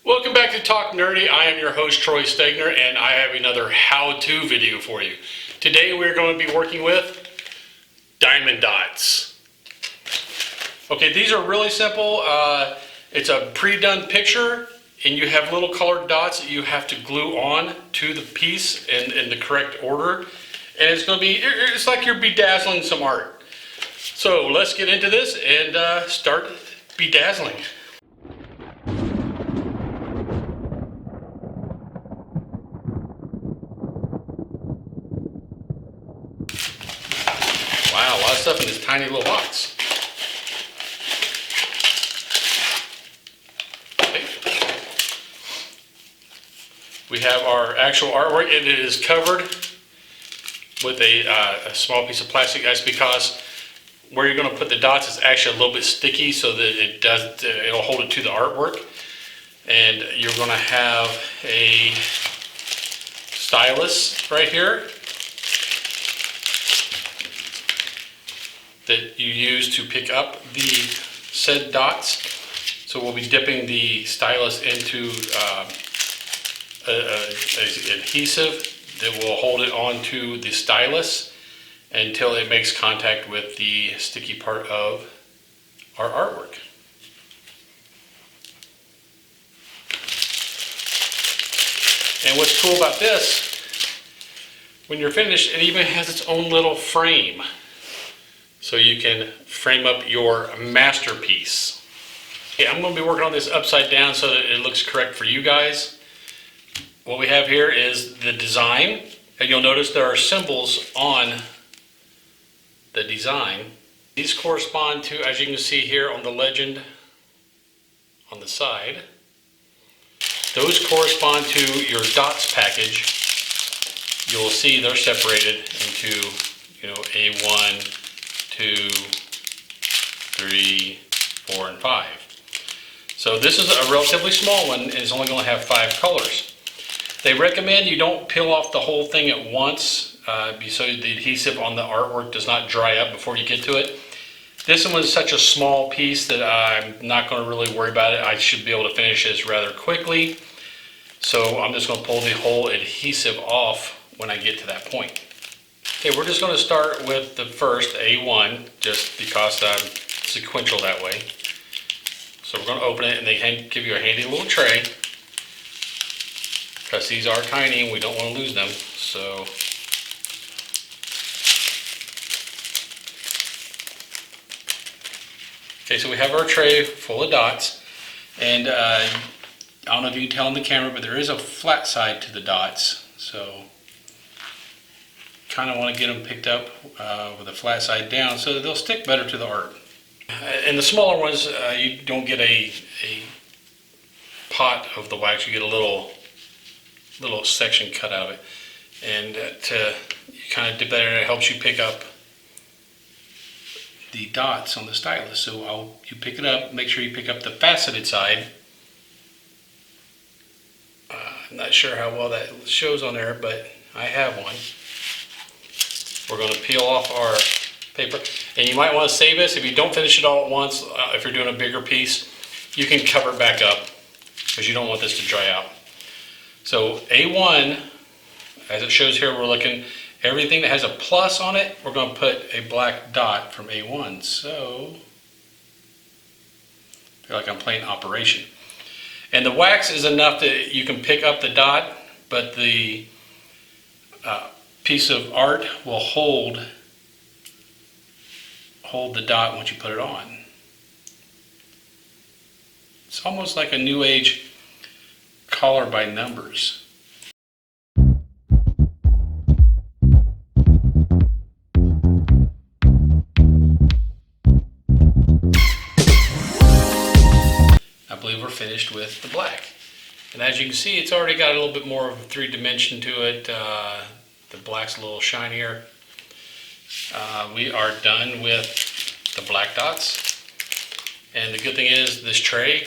Welcome back to Talk Nerdy. I am your host Troy Stegner, and I have another how-to video for you. Today we're going to be working with Diamond Dotz. Okay, these are really simple. It's a pre-done picture, and you have little colored dots that you have to glue on to the piece in the correct order. And it's going to be, it's like you're bedazzling some art. So let's get into this and start bedazzling. Wow, a lot of stuff in this tiny little box. Okay. We have our actual artwork. It is covered with a small piece of plastic. That's because where you're going to put the dots is actually a little bit sticky, so that it'll hold it to the artwork. And you're going to have a stylus right here that you use to pick up the said dots. So we'll be dipping the stylus into an adhesive that will hold it onto the stylus until it makes contact with the sticky part of our artwork. And what's cool about this, when you're finished, it even has its own little frame. So you can frame up your masterpiece. Okay, I'm going to be working on this upside down so that it looks correct for you guys. What we have here is the design, and you'll notice there are symbols on the design. These correspond to, as you can see here on the legend on the side, those correspond to your dots package. You'll see they're separated into, A1, 2, 3, 4, and 5. So this is a relatively small one, and it's only going to have 5 colors. They recommend you don't peel off the whole thing at once, so the adhesive on the artwork does not dry up before you get to it. This one was such a small piece that I'm not going to really worry about it. I should be able to finish this rather quickly. So I'm just going to pull the whole adhesive off when I get to that point. Okay, we're just going to start with the first, A1, just because I'm sequential that way. So we're going to open it, and they give you a handy little tray, because these are tiny and we don't want to lose them. So okay, so we have our tray full of dots, and I don't know if you can tell on the camera, but there is a flat side to the dots. So kind of want to get them picked up with a flat side down so that they'll stick better to the art. And the smaller ones, you don't get a pot of the wax, you get a little section cut out of it. And you kind of dip that in, and it helps you pick up the dots on the stylus. So you pick it up, make sure you pick up the faceted side. I'm not sure how well that shows on there, but I have one. We're going to peel off our paper, and you might want to save this. If you don't finish it all at once, if you're doing a bigger piece, you can cover it back up because you don't want this to dry out. So A1, as it shows here, we're looking, everything that has a plus on it, we're going to put a black dot from A1. So I feel like I'm playing Operation. And the wax is enough that you can pick up the dot, but the piece of art will hold the dot once you put it on. It's almost like a new age color by numbers. I believe we're finished with the black. And as you can see, it's already got a little bit more of a 3-dimension to it. The black's a little shinier. We are done with the black dots. And the good thing is this tray,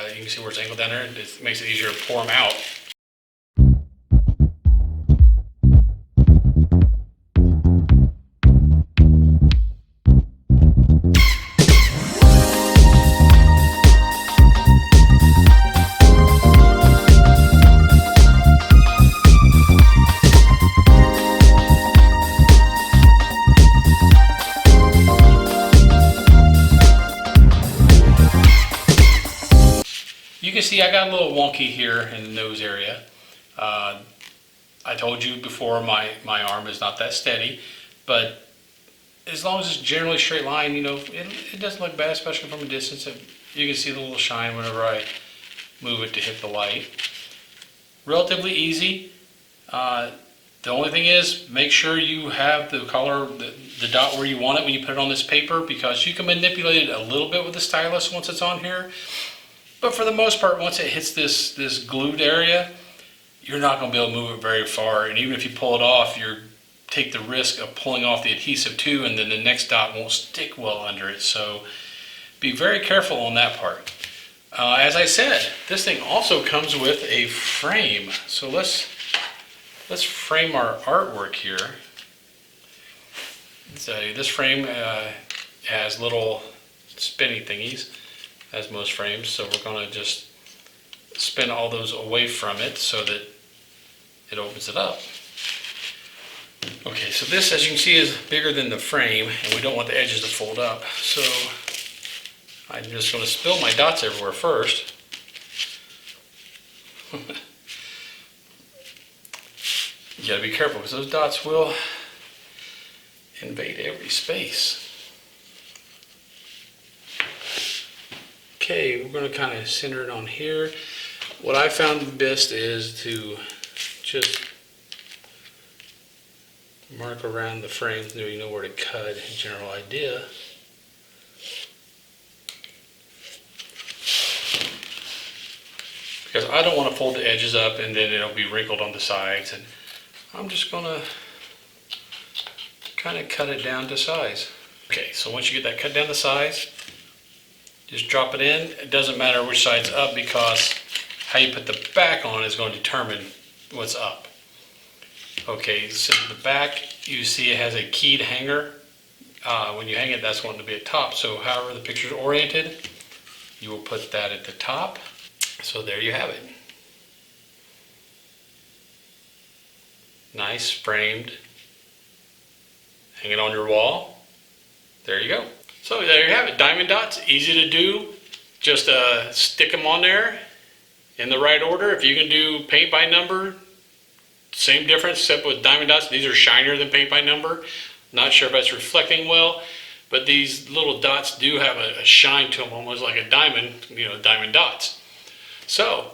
you can see where it's angled down there, it makes it easier to pour them out. can see I got a little wonky here in the nose area. I told you before my arm is not that steady, but as long as it's generally straight line, you know, it doesn't look bad, especially from a distance. You can see the little shine whenever I move it to hit the light. Relatively easy. The only thing is, make sure you have the color, the dot where you want it when you put it on this paper, because you can manipulate it a little bit with the stylus once it's on here. But for the most part, once it hits this glued area, you're not going to be able to move it very far. And even if you pull it off, you take the risk of pulling off the adhesive too, and then the next dot won't stick well under it. So be very careful on that part. As I said, this thing also comes with a frame. So let's frame our artwork here. So this frame has little spinny thingies, as most frames. So we're going to just spin all those away from it so that it opens it up. Okay, so this, as you can see, is bigger than the frame, and we don't want the edges to fold up. So I'm just going to spill my dots everywhere first. You gotta be careful because those dots will invade every space. Okay, we're going to kind of center it on here. What I found best is to just mark around the frame so you know where to cut, general idea. Because I don't want to fold the edges up and then it'll be wrinkled on the sides, and I'm just going to kind of cut it down to size. Okay, so once you get that cut down to size, just drop it in. It doesn't matter which side's up, because how you put the back on is going to determine what's up. Okay, so the back, you see it has a keyed hanger. When you hang it, that's going to be at top. So however the picture's oriented, you will put that at the top. So there you have it. Nice, framed. Hang it on your wall. There you go. So there you have it. Diamond dots, easy to do. Just stick them on there in the right order. If you can do paint by number, same difference, except with diamond dots, these are shinier than paint by number. Not sure if that's reflecting well, but these little dots do have a shine to them, almost like a diamond, you know, diamond dots. So,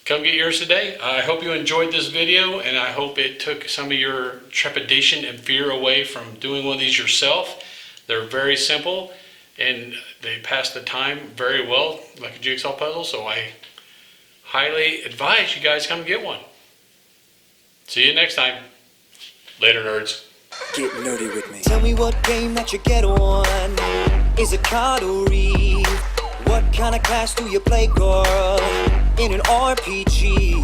come get yours today. I hope you enjoyed this video, and I hope it took some of your trepidation and fear away from doing one of these yourself. They're very simple, and they pass the time very well, like a jigsaw puzzle, so I highly advise you guys come get one. See you next time. Later, nerds. Get nerdy with me. Tell me what game that you get on. Is it card or read? What kind of class do you play, girl? In an RPG?